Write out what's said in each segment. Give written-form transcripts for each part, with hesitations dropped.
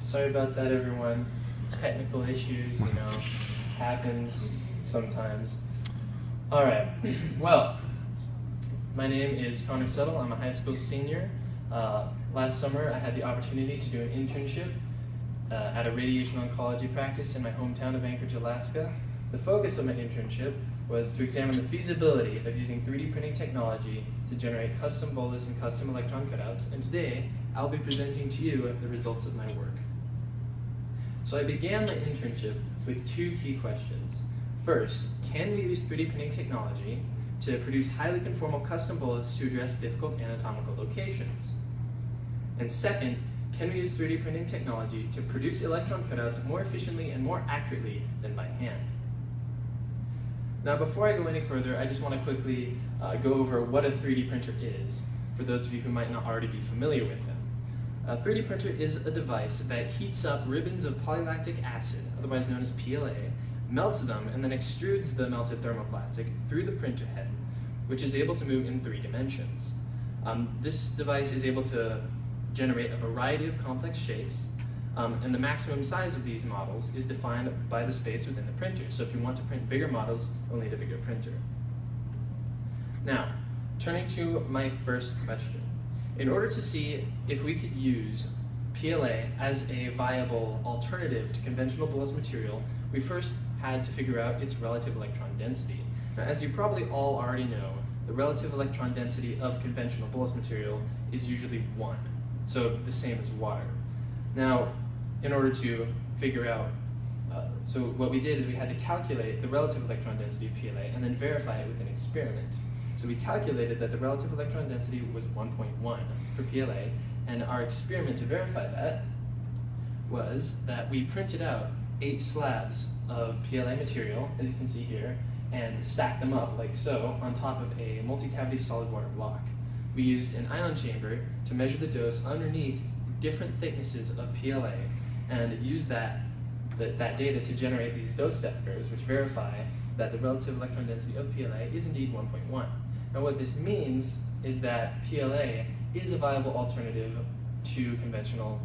Sorry about that, everyone. Technical issues, happens sometimes. All right, well, my name is Connor Settle. I'm a high school senior. Last summer, I had the opportunity to do an internship at a radiation oncology practice in my hometown of Anchorage, Alaska. The focus of my internship was to examine the feasibility of using 3D printing technology to generate custom bolus and custom electron cutouts, and today I'll be presenting to you the results of my work. So I began my internship with two key questions. First, can we use 3D printing technology to produce highly conformal custom bolus to address difficult anatomical locations? And second, can we use 3D printing technology to produce electron cutouts more efficiently and more accurately than by hand? Now, before I go any further, I just want to quickly go over what a 3D printer is, for those of you who might not already be familiar with them. A 3D printer is a device that heats up ribbons of polylactic acid, otherwise known as PLA, melts them, and then extrudes the melted thermoplastic through the printer head, which is able to move in 3 dimensions. This device is able to generate a variety of complex shapes, and the maximum size of these models is defined by the space within the printer. So if you want to print bigger models, you'll need a bigger printer. Now, turning to my first question. In order to see if we could use PLA as a viable alternative to conventional bolus material, we first had to figure out its relative electron density. Now, as you probably all already know, the relative electron density of conventional bolus material is usually 1, so the same as water. Now, in order to figure out, so what we did is we had to calculate the relative electron density of PLA and then verify it with an experiment. So we calculated that the relative electron density was 1.1 for PLA, and our experiment to verify that was that we printed out 8 slabs of PLA material, as you can see here, and stacked them up like so on top of a multi-cavity solid water block. We used an ion chamber to measure the dose underneath different thicknesses of PLA and used that data to generate these dose step curves, which verify that the relative electron density of PLA is indeed 1.1. Now what this means is that PLA is a viable alternative to conventional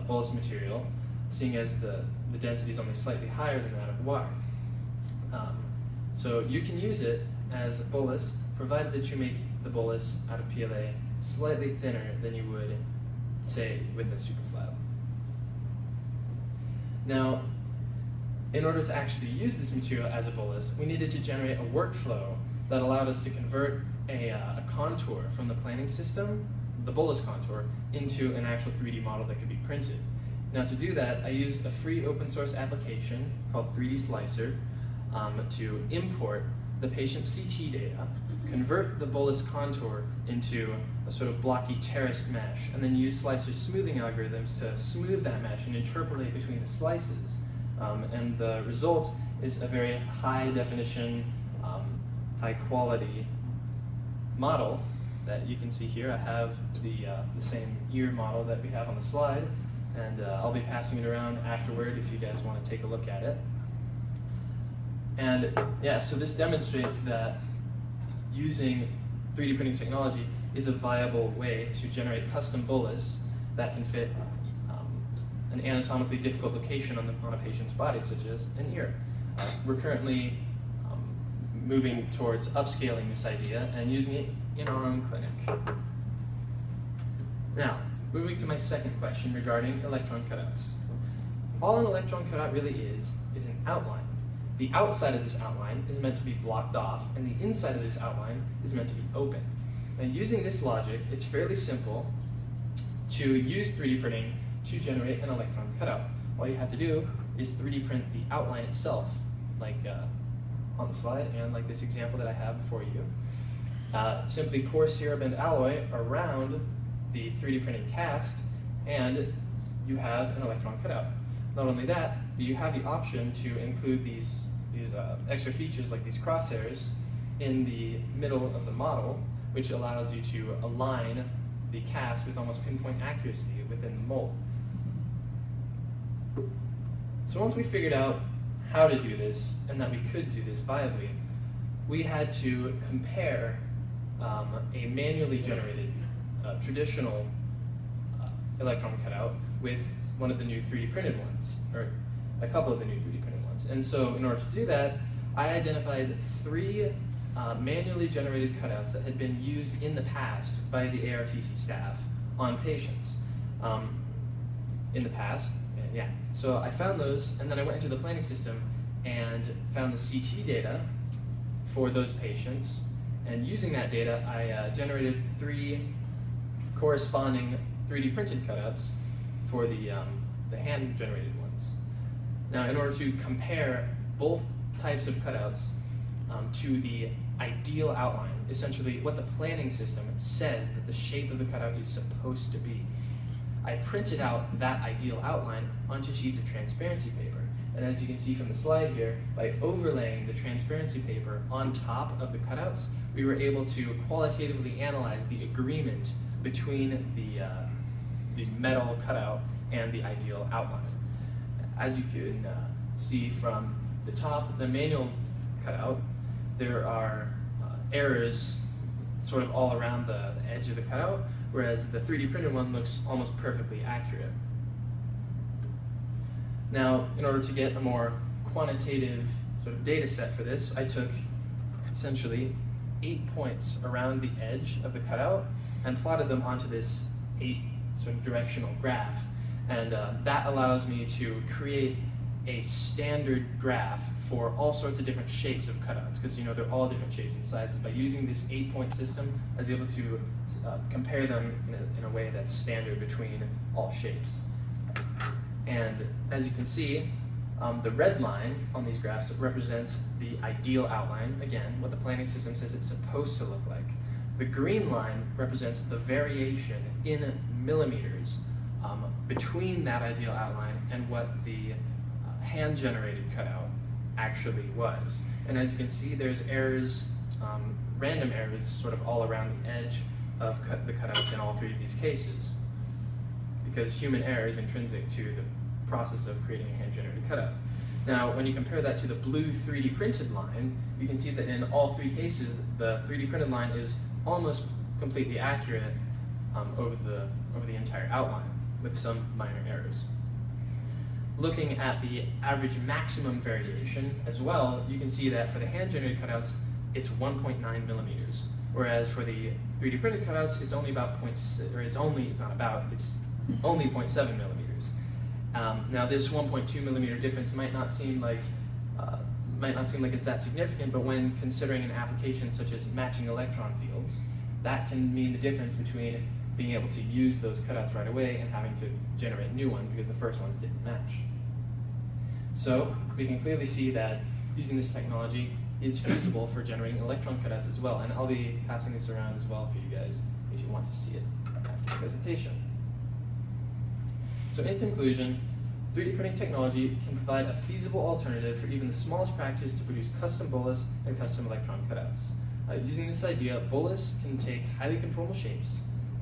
bolus material, seeing as the density is only slightly higher than that of water. So you can use it as bolus, provided that you make the bolus out of PLA slightly thinner than you would, say, with a superflab. Now, in order to actually use this material as a bolus, we needed to generate a workflow that allowed us to convert a contour from the planning system, the bolus contour, into an actual 3D model that could be printed. Now to do that, I used a free open source application called 3D Slicer to import the patient CT data, convert the bolus contour into a sort of blocky terraced mesh, and then use Slicer's smoothing algorithms to smooth that mesh and interpolate between the slices. And the result is a very high definition, high quality model that you can see here. I have the same ear model that we have on the slide, and I'll be passing it around afterward if you guys want to take a look at it. And yeah, so this demonstrates that using 3D printing technology is a viable way to generate custom bolus that can fit an anatomically difficult location on a patient's body, such as an ear. We're currently moving towards upscaling this idea and using it in our own clinic. Now, moving to my second question regarding electron cutouts. All an electron cutout really is an outline. The outside of this outline is meant to be blocked off, and the inside of this outline is meant to be open. Now, using this logic, it's fairly simple to use 3D printing to generate an electron cutout. All you have to do is 3D print the outline itself, like on the slide and like this example that I have before you. Simply pour ceraband alloy around the 3D printed cast, and you have an electron cutout. Not only that, but you have the option to include these extra features like these crosshairs in the middle of the model, which allows you to align the cast with almost pinpoint accuracy within the mold. So once we figured out how to do this, and that we could do this viably, we had to compare a manually generated traditional Electron cutout with one of the new 3D printed ones, or a couple of the new 3D printed ones. And so in order to do that, I identified 3 manually generated cutouts that had been used in the past by the ARTC staff on patients. In the past, yeah. So I found those, and then I went into the planning system and found the CT data for those patients. And using that data, I generated 3 corresponding 3D printed cutouts for the hand-generated ones. Now, in order to compare both types of cutouts to the ideal outline, essentially what the planning system says that the shape of the cutout is supposed to be, I printed out that ideal outline onto sheets of transparency paper. And as you can see from the slide here, by overlaying the transparency paper on top of the cutouts, we were able to qualitatively analyze the agreement between the metal cutout and the ideal outline. As you can see from the top, the manual cutout, there are errors sort of all around the edge of the cutout, whereas the 3D printed one looks almost perfectly accurate. Now, in order to get a more quantitative sort of data set for this, I took essentially 8 points around the edge of the cutout and plotted them onto this 8 sort of directional graph. And that allows me to create a standard graph for all sorts of different shapes of cutouts, because they're all different shapes and sizes. By using this 8-point system, I was able to compare them in a way that's standard between all shapes. And as you can see, the red line on these graphs represents the ideal outline, again, what the planning system says it's supposed to look like. The green line represents the variation in millimeters between that ideal outline and what the hand-generated cutout actually was. And as you can see, there's errors, random errors, sort of all around the edge of the cutouts in all 3 of these cases, because human error is intrinsic to the process of creating a hand-generated cutout. Now, when you compare that to the blue 3D printed line, you can see that in all 3 cases, the 3D printed line is almost completely accurate over the entire outline, with some minor errors. Looking at the average maximum variation as well, you can see that for the hand-generated cutouts, it's 1.9 millimeters, whereas for the 3D printed cutouts, it's only about it's only 0.7 millimeters. Now, this 1.2 millimeter difference might not seem like it's that significant, but when considering an application such as matching electron fields, that can mean the difference between being able to use those cutouts right away and having to generate new ones because the first ones didn't match. So we can clearly see that using this technology is feasible for generating electron cutouts as well, and I'll be passing this around as well for you guys if you want to see it after the presentation. So in conclusion, 3D printing technology can provide a feasible alternative for even the smallest practice to produce custom bolus and custom electron cutouts. Using this idea, bolus can take highly conformal shapes,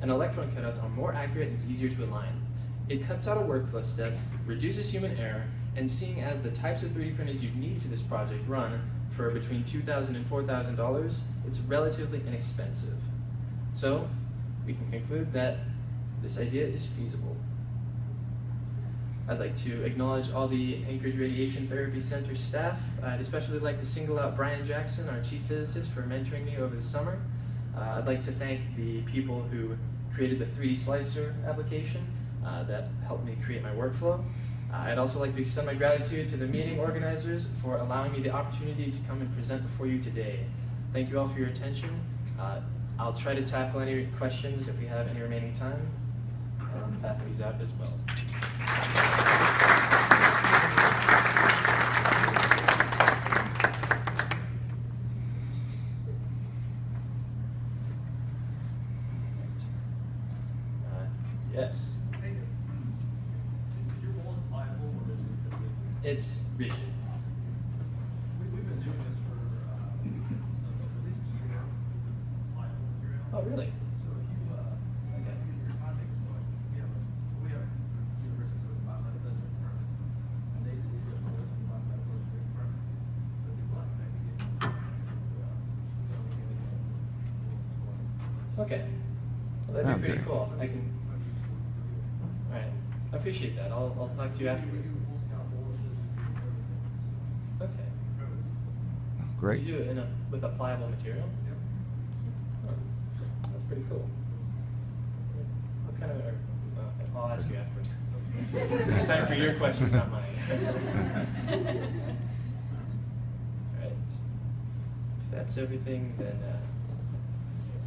and electron cutouts are more accurate and easier to align. It cuts out a workflow step, reduces human error, and seeing as the types of 3D printers you need for this project run for between $2,000 and $4,000, it's relatively inexpensive. So we can conclude that this idea is feasible. I'd like to acknowledge all the Anchorage Radiation Therapy Center staff. I'd especially like to single out Brian Jackson, our chief physicist, for mentoring me over the summer. I'd like to thank the people who created the 3D Slicer application that helped me create my workflow. I'd also like to extend my gratitude to the meeting organizers for allowing me the opportunity to come and present before you today. Thank you all for your attention. I'll try to tackle any questions if we have any remaining time, and I'll pass these out as well. Yes. It's rigid. We've been doing this for at least a year. Oh, really? So if you, okay, your context is going, we have universities with about 11 departments, and they do this for us about that first big department. So if you like, maybe get Okay. Well, that'd be pretty cool. I can. appreciate that. I'll talk to you afterward. Okay. Great. You do it with a pliable material? Oh, that's pretty cool. What kind of? I'll ask you afterward. It's time for your questions, not mine. All right. If that's everything, then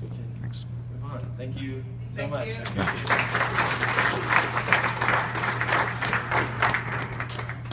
we can Thanks. move on. Thank you so Thank much. you. I appreciate it.